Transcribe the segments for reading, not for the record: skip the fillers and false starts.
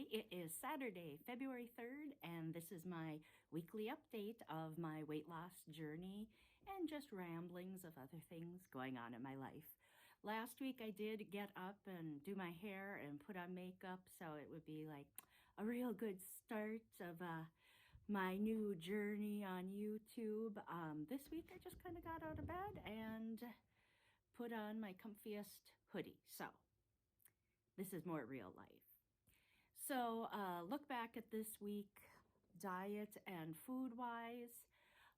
everybody. It is Saturday, February 3rd, and this is my weekly update of my weight loss journey and just ramblings of other things going on in my life. Last week I did get up and do my hair and put on makeup, so it would be like a real good start of my new journey on YouTube. This week I just kind of got out of bed and put on my comfiest hoodie. So this is more real life. So look back at this week, diet and food-wise.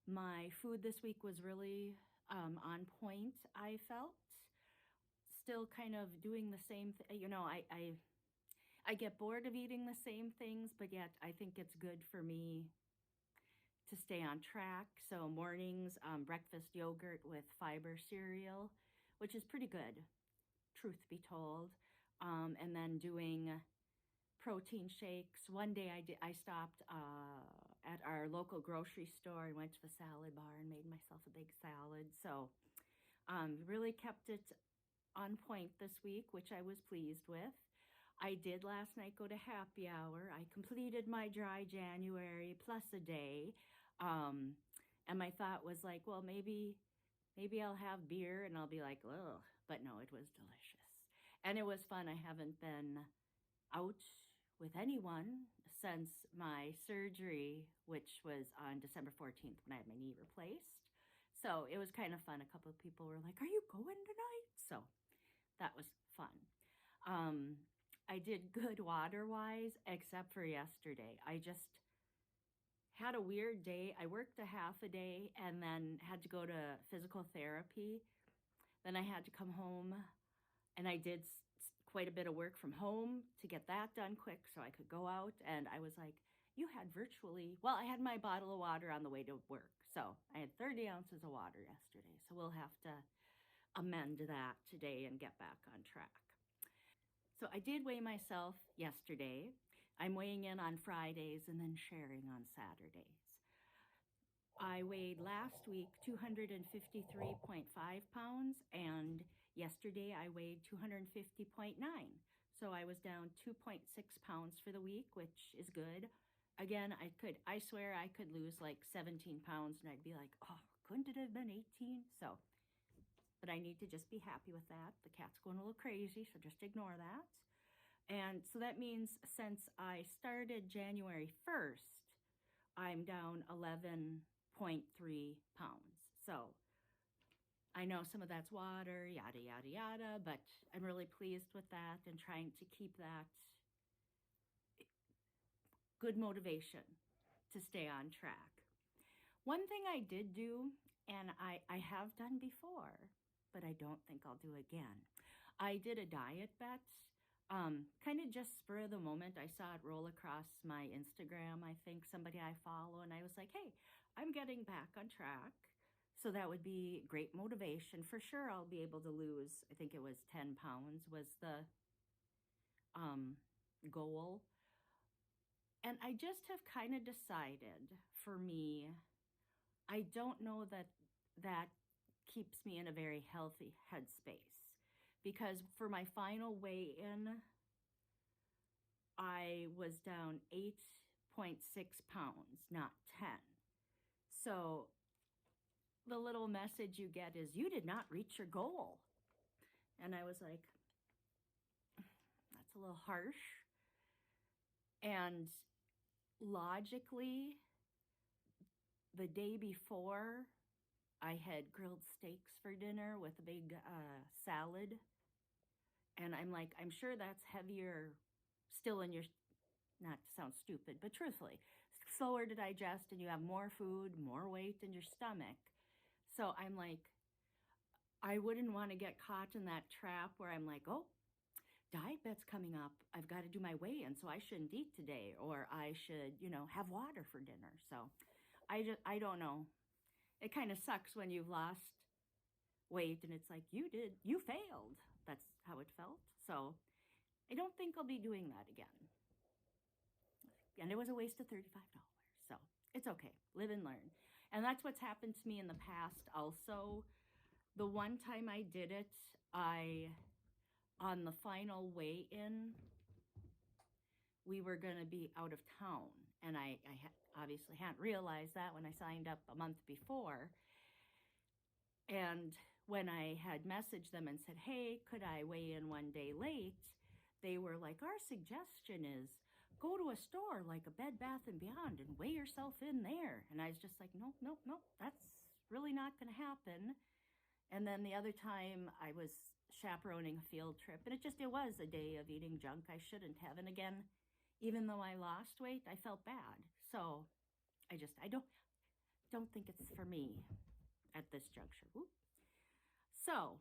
My food this week was really on point, I felt. Still kind of doing the same thing. You know, I get bored of eating the same things, but yet I think it's good for me to stay on track. So mornings, breakfast yogurt with fiber cereal, which is pretty good, truth be told. And then doing protein shakes. One day I stopped at our local grocery store and went to the salad bar and made myself a big salad. So really kept it on point this week, which I was pleased with. I did last night go to happy hour. I completed my dry January plus a day. And my thought was like, well, maybe I'll have beer and I'll be like, ugh. But no, it was delicious. And it was fun. I haven't been out with anyone since my surgery, which was on December 14th when I had my knee replaced. So it was kind of fun. A couple of people were like, are you going tonight? So that was fun. I did good water-wise, except for yesterday. I just had a weird day. I worked a half a day and then had to go to physical therapy. Then I had to come home and I did quite a bit of work from home to get that done quick so I could go out. And I was like, you had virtually, well, I had my bottle of water on the way to work. So I had 30 ounces of water yesterday. So we'll have to amend that today and get back on track. So I did weigh myself yesterday. I'm weighing in on Fridays and then sharing on Saturdays. I weighed last week 253.5 pounds, and yesterday I weighed 250.9. So I was down 2.6 pounds for the week, which is good. Again, I swear I could lose like 17 pounds and I'd be like, oh, couldn't it have been 18? So, but I need to just be happy with that. The cat's going a little crazy, so just ignore that. And so that means since I started January 1st, I'm down 11.3 pounds. So I know some of that's water, yada, yada, yada, but I'm really pleased with that and trying to keep that good motivation to stay on track. One thing I did do, and I have done before, but I don't think I'll do again. I did a diet bet, kind of just spur of the moment. I saw it roll across my Instagram, I think somebody I follow, and I was like, hey, I'm getting back on track. So that would be great motivation. For sure, I'll be able to lose, I think it was 10 pounds was the goal. And I just have kind of decided for me, I don't know that that keeps me in a very healthy headspace, because for my final weigh-in, I was down 8.6 pounds, not 10. So the little message you get is, you did not reach your goal. And I was like, that's a little harsh. And logically, the day before, I had grilled steaks for dinner with a big salad. And I'm like, I'm sure that's heavier still in your, not to sound stupid, but truthfully, slower to digest, and you have more food, more weight in your stomach. So I'm like, I wouldn't want to get caught in that trap where I'm like, oh, diet bet's coming up. I've got to do my weigh-in, so I shouldn't eat today, or I should, you know, have water for dinner. So I don't know. It kind of sucks when you've lost weight and it's like, you failed. That's how it felt. So I don't think I'll be doing that again. And it was a waste of $35. So it's okay. Live and learn. And that's what's happened to me in the past also. The one time I did it, on the final weigh-in, we were going to be out of town. And obviously hadn't realized that when I signed up a month before. And when I had messaged them and said, hey, could I weigh in one day late? They were like, our suggestion is go to a store like a Bed Bath & Beyond and weigh yourself in there. And I was just like, nope, nope, nope, that's really not going to happen. And then the other time I was chaperoning a field trip, and it was a day of eating junk I shouldn't have. And again, even though I lost weight, I felt bad. So I don't think it's for me at this juncture. Whoop. So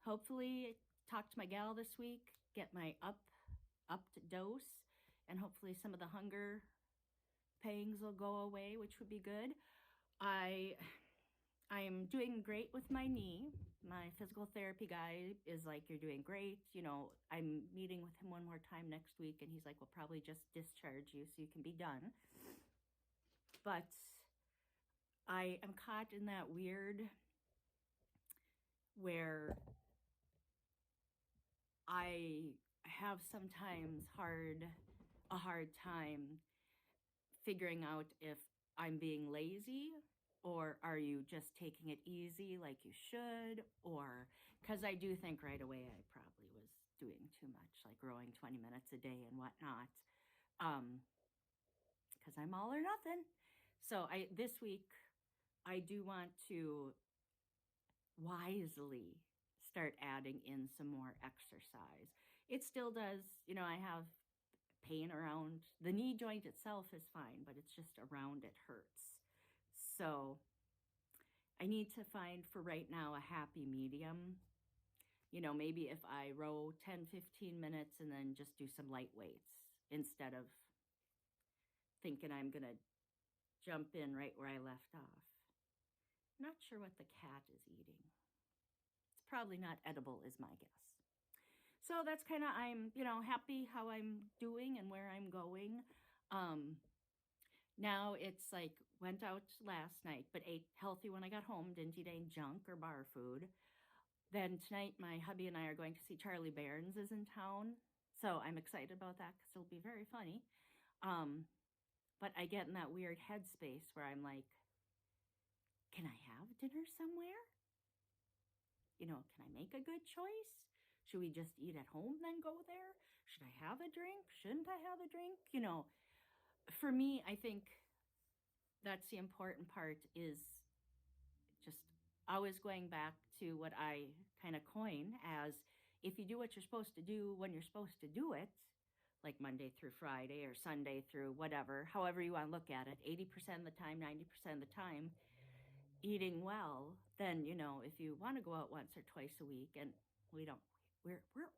hopefully talk to my gal this week, get my upped dose, and hopefully some of the hunger pangs will go away, which would be good. I am doing great with my knee. My physical therapy guy is like, you're doing great. You know, I'm meeting with him one more time next week, and he's like, we'll probably just discharge you so you can be done. But I am caught in that weird where I have sometimes a hard time figuring out if I'm being lazy, or are you just taking it easy like you should? Or because I do think right away I probably was doing too much, like rowing 20 minutes a day and whatnot, because I'm all or nothing. So this week I do want to wisely start adding in some more exercise. It still does, I have pain around the knee joint itself is fine, but it's just around it hurts. So I need to find for right now a happy medium. Maybe if I row 10, 15 minutes and then just do some light weights instead of thinking I'm going to jump in right where I left off. Not sure what the cat is eating. It's probably not edible is my guess. So that's kind of, I'm, happy how I'm doing and where I'm going. Now it's like, went out last night, but ate healthy when I got home, didn't eat any junk or bar food. Then tonight, my hubby and I are going to see Charlie Berens is in town. So I'm excited about that because it'll be very funny. But I get in that weird headspace where I'm like, can I have dinner somewhere? Can I make a good choice? Should we just eat at home then go there? Should I have a drink? Shouldn't I have a drink? For me, I think that's the important part is just always going back to what I kind of coin as if you do what you're supposed to do when you're supposed to do it, like Monday through Friday or Sunday through whatever, however you want to look at it, 80% of the time, 90% of the time, eating well, then, if you want to go out once or twice a week, and we're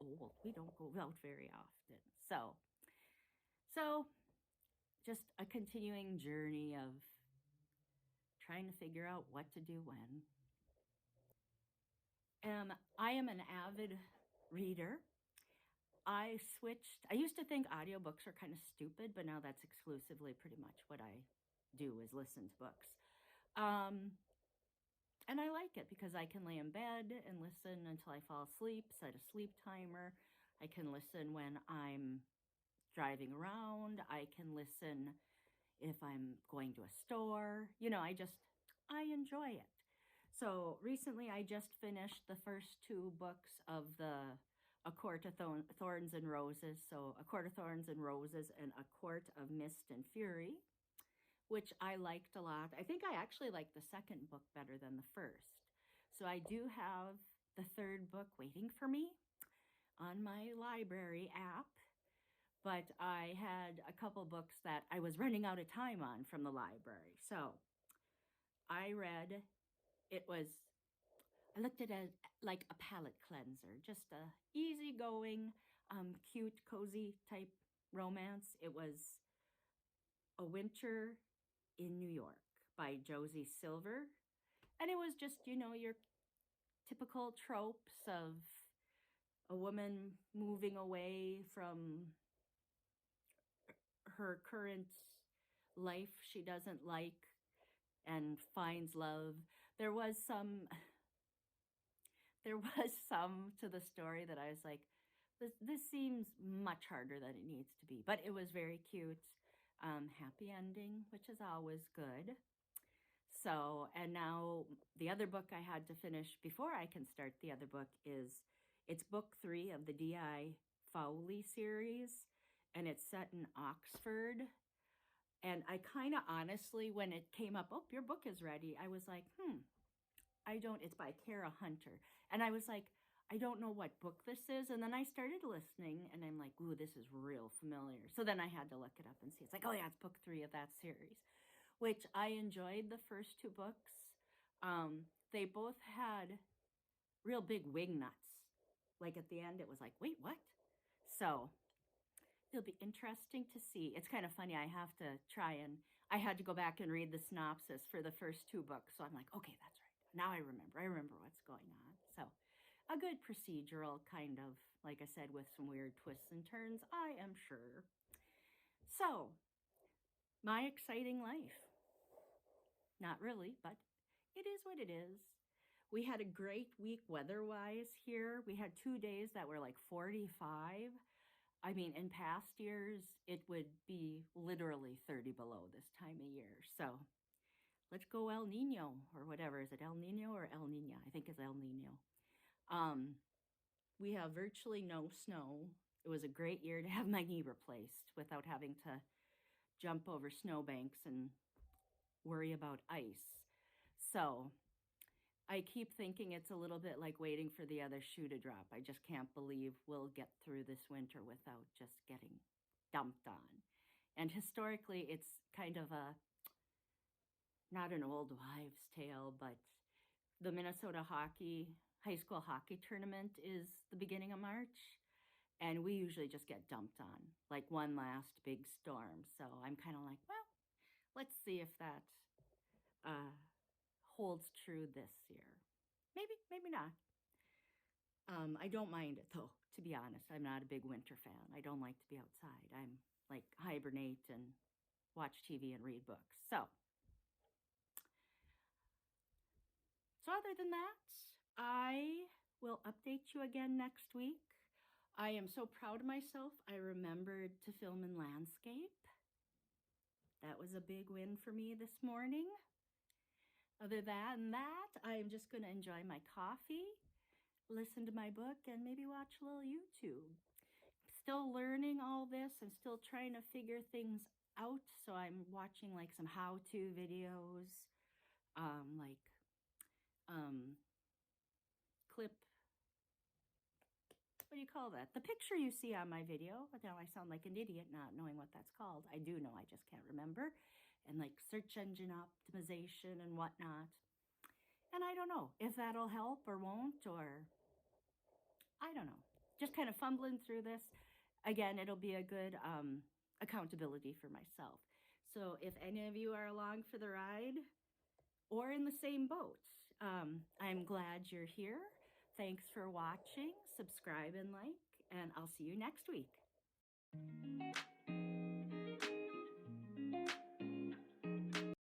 old, we don't go out very often. So just a continuing journey of trying to figure out what to do when. I am an avid reader. I used to think audiobooks are kind of stupid, but now that's exclusively pretty much what I do is listen to books. And I like it because I can lay in bed and listen until I fall asleep, set a sleep timer. I can listen when I'm driving around. I can listen if I'm going to a store. I enjoy it. So recently I just finished the first 2 books of the A Court of Thorns and Roses. So A Court of Thorns and Roses and A Court of Mist and Fury, which I liked a lot. I think I actually liked the second book better than the first. So I do have the 3rd book waiting for me on my library app. But I had a couple books that I was running out of time on from the library. So I read, I looked at it like a palate cleanser, just a easygoing, cute, cozy type romance. It was A Winter in New York by Josie Silver. And it was just, your typical tropes of a woman moving away from her current life she doesn't like and finds love. There was some to the story that I was like, this seems much harder than it needs to be, but it was very cute. Happy ending, which is always good. So, and now the other book I had to finish before I can start the other book it's book 3 of the D.I. Fowley series, and it's set in Oxford. And I kind of honestly, when it came up, oh, your book is ready, I was like, it's by Kara Hunter. And I was like, I don't know what book this is. And then I started listening and I'm like, ooh, this is real familiar. So then I had to look it up and see. It's like, oh yeah, it's book 3 of that series, which I enjoyed the first 2 books. They both had real big wing nuts. Like at the end, it was like, wait, what? So it'll be interesting to see. It's kind of funny. I had to go back and read the synopsis for the first 2 books. So I'm like, okay, that's right. Now I remember what's going on. So a good procedural kind of, like I said, with some weird twists and turns, I am sure. So my exciting life. Not really, but it is what it is. We had a great week weather-wise here. We had 2 days that were like 45. I mean, in past years, it would be literally 30 below this time of year. So let's go El Nino or whatever. Is it El Nino or El Nina? I think it's El Nino. We have virtually no snow. It was a great year to have my knee replaced without having to jump over snowbanks and worry about ice. So I keep thinking it's a little bit like waiting for the other shoe to drop. I just can't believe we'll get through this winter without just getting dumped on. And historically, it's kind of not an old wives' tale, but the Minnesota high school hockey tournament is the beginning of March. And we usually just get dumped on, like one last big storm. So I'm kind of like, well, let's see if that holds true this year. Maybe not. I don't mind it though, to be honest. I'm not a big winter fan. I don't like to be outside. I'm like hibernate and watch TV and read books. So other than that, I will update you again next week. I am so proud of myself. I remembered to film in landscape. That was a big win for me this morning. Other than that, I'm just going to enjoy my coffee, listen to my book, and maybe watch a little YouTube. Still learning all this. I'm still trying to figure things out. So I'm watching like some how-to videos, clip, what do you call that? The picture you see on my video. Now I sound like an idiot not knowing what that's called. I do know, I just can't remember. And like search engine optimization and whatnot. And I don't know if that'll help or won't, or I don't know. Just kind of fumbling through this. Again, it'll be a good accountability for myself. So if any of you are along for the ride or in the same boat, I'm glad you're here. Thanks for watching. Subscribe and like, and I'll see you next week.